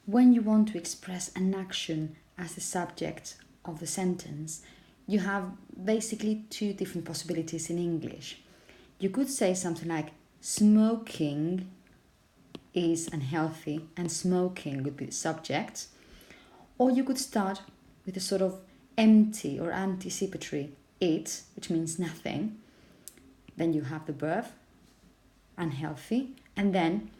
when you want to express an action as the subject of the sentence, you have basically two different possibilities in English. You could say something like smoking is unhealthy, and smoking would be the subject. Or you could start with a sort of empty or anticipatory it, which means nothing. Then you have the verb, unhealthy, and then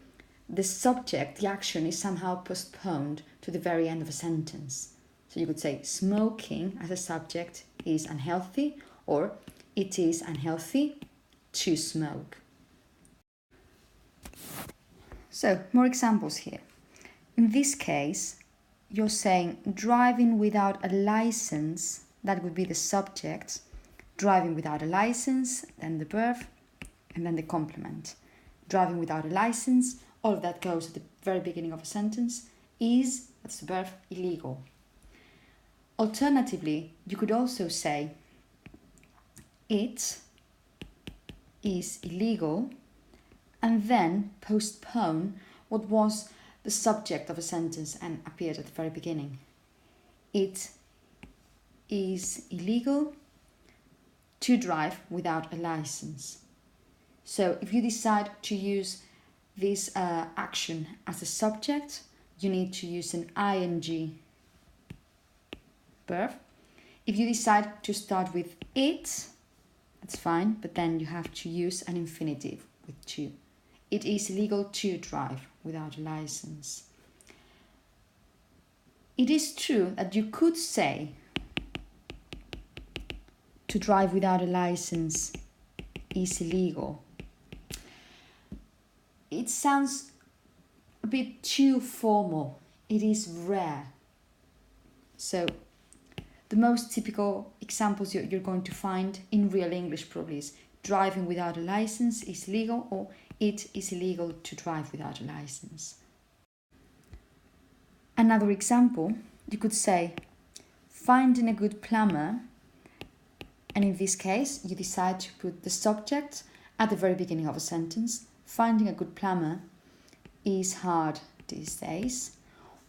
the subject, the action, is somehow postponed to the very end of a sentence. So you could say smoking as a subject is unhealthy, or it is unhealthy to smoke. So, more examples here. In this case, you're saying driving without a license, that would be the subject. Driving without a license, then the verb, and then the complement. Driving without a license, all of that goes at the very beginning of a sentence, is, that's the verb, illegal. Alternatively, you could also say it is illegal, and then postpone what was the subject of a sentence and appeared at the very beginning. It is illegal to drive without a license. So if you decide to use this action as a subject, you need to use an ing verb. If you decide to start with it, that's fine, but then you have to use an infinitive with to. It is illegal to drive without a license. It is true that you could say to drive without a license is illegal. It sounds a bit too formal. It is rare. So the most typical examples you're going to find in real English probably is driving without a license is illegal, or it is illegal to drive without a license. Another example, you could say finding a good plumber, and in this case you decide to put the subject at the very beginning of a sentence. Finding a good plumber is hard these days.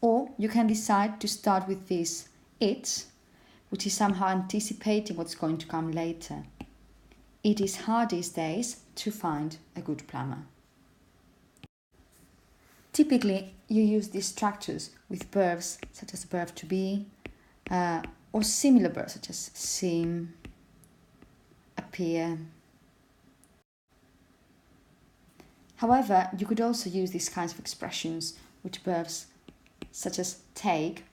Or you can decide to start with this it, which is somehow anticipating what's going to come later. It is hard these days to find a good plumber. Typically, you use these structures with verbs such as the verb to be, or similar verbs such as seem, appear. However, you could also use these kinds of expressions with verbs such as take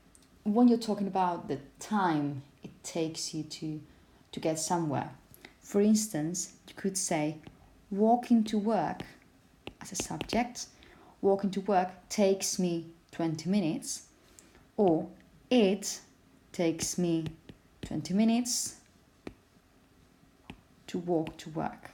when you're talking about the time it takes you to get somewhere. For instance, you could say walking to work as a subject. Walking to work takes me 20 minutes, or it takes me 20 minutes to walk to work.